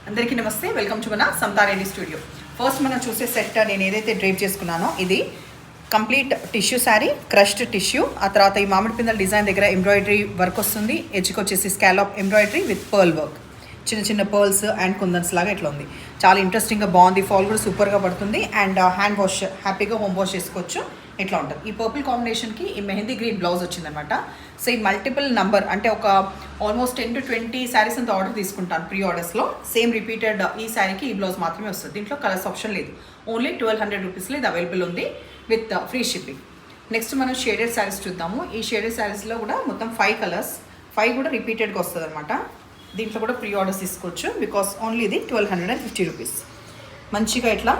అందరికీ నమస్తే, welcome to మన సంతారెడ్డి స్టూడియో. ఫస్ట్ మనం చూసే సెట్ నేను ఏదైతే డ్రైప్ చేసుకున్నానో ఇది complete tissue sari, crushed tissue. ఆ తర్వాత ఈ మామిడి పిందల డిజైన్ దగ్గర ఎంబ్రాయిడరీ వర్క్ వస్తుంది. ఎడ్జ్కి వచ్చేసి scallop embroidery with pearl work, చిన్న చిన్న పర్ల్స్ అండ్ కుందన్స్ లాగా ఇట్లా ఉంది. చాలా ఇంట్రెస్టింగ్గా బాగుంది. ఫాల్ కూడా సూపర్గా పడుతుంది అండ్ హ్యాండ్ వాష్ హ్యాపీగా హోమ్ వాష్ చేసుకోవచ్చు. ఇట్లా ఉంటుంది. ఈ పర్పుల్ కాంబినేషన్కి ఈ మెహందీ గ్రీన్ బ్లౌజ్ వచ్చిందనమాట. సో ఈ మల్టిపుల్ నంబర్ అంటే ఒక ఆల్మోస్ట్ 10 to 20 శారీస్ అంత ఆర్డర్ తీసుకుంటాను ప్రీ ఆర్డర్స్లో. సేమ్ రిపీటెడ్ ఈ శారీకి ఈ బ్లౌజ్ మాత్రమే వస్తుంది. దీంట్లో కలర్స్ ఆప్షన్ లేదు. ఓన్లీ 1200 రూపీస్లో ఇది అవైలబుల్ ఉంది విత్ ఫ్రీ షిప్పింగ్. నెక్స్ట్ మనం షేడెడ్ శారీస్ చూద్దాము. ఈ షేడెడ్ శారీస్లో కూడా మొత్తం 5 కలర్స్, 5 కూడా రిపీటెడ్గా వస్తుంది అనమాట. దీంట్లో కూడా ప్రీ ఆర్డర్స్ తీసుకోవచ్చు బికాస్ ఓన్లీ ఇది 1250 రూపీస్. మంచిగా ఇట్లా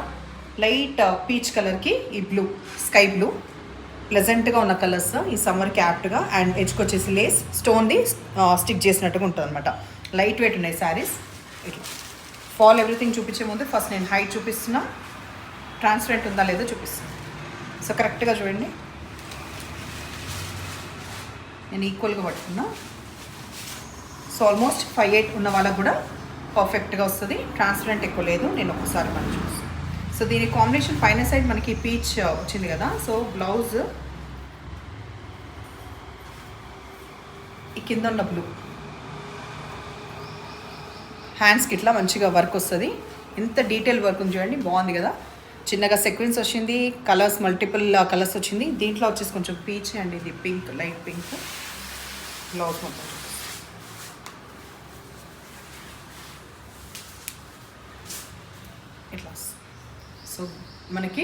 లైట్ పీచ్ కలర్కి ఈ బ్లూ, స్కై బ్లూ ప్లెజెంట్గా ఉన్న కలర్స్ ఈ సమ్మర్కి యాప్ట్గా. అండ్ ఎడ్జ్కి వచ్చేసి లేస్ స్టోన్ది స్టిక్ చేసినట్టుగా ఉంటుంది అనమాట. లైట్ వెయిట్ ఉన్నాయి శారీస్. ఇట్లా ఫాల్ ఎవ్రీథింగ్ చూపించే ముందు ఫస్ట్ నేను హైట్ చూపిస్తున్నా, ట్రాన్స్పరెంట్ ఉందా లేదో చూపిస్తాను. సో కరెక్ట్గా చూడండి, నేను ఈక్వల్గా పట్టుకున్నా. సో ఆల్మోస్ట్ 5'8" ఉన్న వాళ్ళకు కూడా పర్ఫెక్ట్గా వస్తుంది. ట్రాన్స్పరెంట్ ఎక్కువ లేదు. నేను ఒకసారి మనం చూస్తాను. సో దీని కాంబినేషన్ పైన సైడ్ మనకి పీచ్ వచ్చింది కదా. సో బ్లౌజ్ ఈ కింద ఉన్న బ్లూ, హ్యాండ్స్కి ఇట్లా మంచిగా వర్క్ వస్తుంది. ఎంత డీటెయిల్ వర్క్ ఉంది చూడండి, బాగుంది కదా. చిన్నగా సెక్వెన్స్ వచ్చింది, కలర్స్ మల్టిపుల్ కలర్స్ వచ్చింది. దీంట్లో వచ్చేసి కొంచెం పీచ్ అండ్ ఇది పింక్, లైట్ పింక్. బ్లౌజ్ మొత్తం ఇట్లా. సో మనకి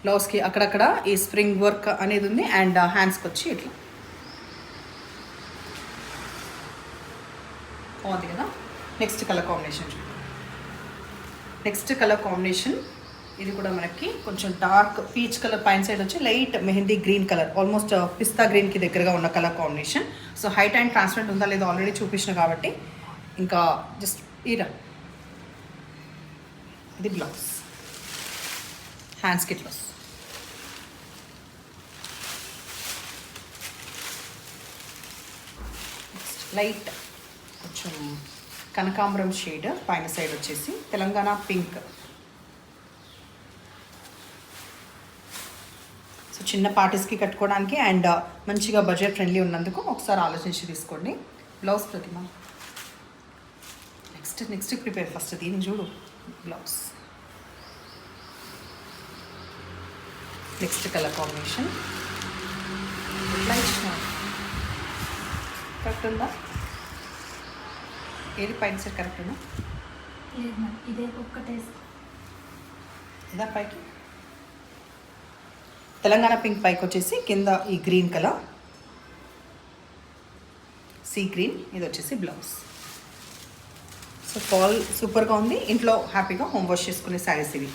బ్లౌజ్కి అక్కడక్కడ ఈ స్ప్రింగ్ వర్క్ అనేది ఉంది అండ్ హ్యాండ్స్కి వచ్చి ఇట్లా బాగుంది కదా. నెక్స్ట్ కలర్ కాంబినేషన్ చూడండి. నెక్స్ట్ కలర్ కాంబినేషన్ ఇది కూడా మనకి కొంచెం డార్క్ పీచ్ కలర్, పైన సైడ్ వచ్చి light mehndi green colour, almost pista గ్రీన్కి దగ్గరగా ఉన్న colour combination. So height and transparent ఉందా లేదో ఆల్రెడీ చూపించిన కాబట్టి ఇంకా జస్ట్ ఈరా. ఇది బ్లౌజ్, హ్యాండ్స్కి ఇట్లా లైట్ కొంచెం కనకాంబరం షేడ్, పైన సైడ్ వచ్చేసి తెలంగాణ పింక్. సో చిన్న పార్టీస్కి కట్టుకోవడానికి అండ్ మంచిగా బడ్జెట్ ఫ్రెండ్లీ ఉన్నందుకు ఒకసారి ఆలోచించి తీసుకోండి. బ్లౌజ్ ప్రతిమ నెక్స్ట్ ప్రిపేర్ ఫస్ట్ దీన్ని చూడు. Blouse next colour combination correct ఉందా? ఏది పైన సైడ్ కరెక్ట్ ఉందా? ఇదే ఒక్కటే ఇదా పైకి తెలంగాణ పింక్, పైకి వచ్చేసి కింద ఈ గ్రీన్ కలర్ సీ గ్రీన్. ఇది వచ్చేసి బ్లౌజ్. సో ఫాల్ సూపర్గా ఉంది. ఇంట్లో హ్యాపీగా హోమ్ వాష్ చేసుకునే శారీస్ ఇవి.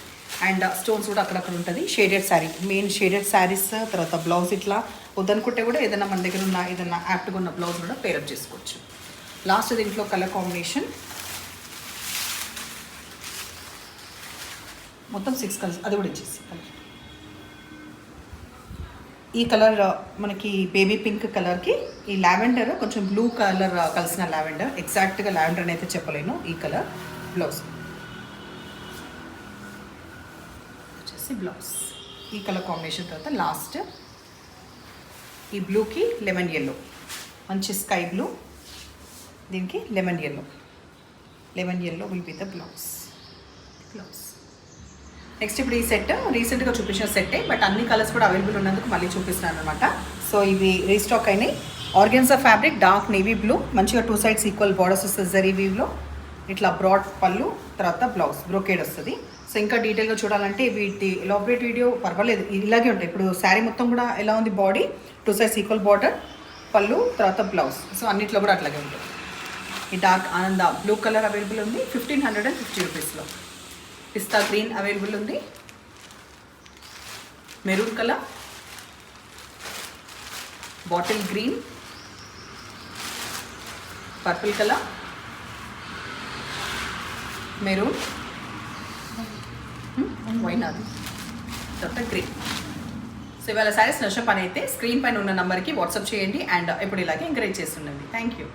అండ్ స్టోన్స్ కూడా అక్కడక్కడ ఉంటుంది. Shaded sari, main shaded saris. తర్వాత బ్లౌజ్ ఇట్లా వద్దనుకుంటే కూడా ఏదైనా మన దగ్గర ఉన్న ఏదైనా యాప్ట్గా ఉన్న బ్లౌజ్ కూడా పేరప్ చేసుకోవచ్చు. లాస్ట్ దీంట్లో కలర్ కాంబినేషన్ మొత్తం 6 కలర్స్, అది కూడా ఇచ్చేసి కలర్. ఈ కలర్ మనకి బేబీ పింక్ కలర్కి ఈ లావెండర్ కొంచెం బ్లూ కలర్ కలిసిన లావెండర్, ఎగ్జాక్ట్గా లావెండర్ అని అయితే చెప్పలేను. ఈ కలర్ బ్లౌజ్ వచ్చేసి బ్లౌజ్ ఈ కలర్ కాంబినేషన్. తర్వాత లాస్ట్ ఈ బ్లూకి లెమన్ ఎల్లో, మంచి స్కై బ్లూ, దీనికి lemon yellow will be the blouse. Next ఇప్పుడు ఈ సెట్ రీసెంట్గా చూపించిన సెట్టే, బట్ అన్ని కలర్స్ కూడా అవైలబుల్ ఉన్నందుకు మళ్ళీ చూపిస్తున్నాను అనమాట. సో ఇవి రీస్టాక్ అయినాయి. Organza fabric, dark navy blue, మంచిగా 2 sides ఈక్వల్ బార్డర్స్ వస్తుంది జరీ వీవ్లో. ఇట్లా బ్రాడ్ పళ్ళు, తర్వాత బ్లౌజ్ బ్రోకేడ్ వస్తుంది. సో ఇంకా డీటెయిల్గా చూడాలంటే వీటి ఎలాబరేట్ వీడియో పర్వాలేదు, ఇలాగే ఉంటాయి. ఇప్పుడు శారీ మొత్తం కూడా ఎలా ఉంది, బాడీ 2 sides ఈక్వల్ బార్డర్, పళ్ళు, తర్వాత బ్లౌజ్. సో అన్నిట్లో కూడా అట్లాగే ఉంటుంది. ఈ డార్క్ ఆనంద బ్లూ కలర్ అవైలబుల్ ఉంది 1550 రూపీస్లో. పిస్తా గ్రీన్ అవైలబుల్ ఉంది, maroon colour, bottle green, purple colour, maroon, వైనాది, తర్వాత గ్రీన్. సో ఇవాళ శారీస్ నష్టం పని అయితే స్క్రీన్ పైన ఉన్న నెంబర్కి వాట్సాప్ చేయండి అండ్ ఇప్పుడు ఇలాగే ఎంకరేజ్ చేస్తుండండి. Thank you.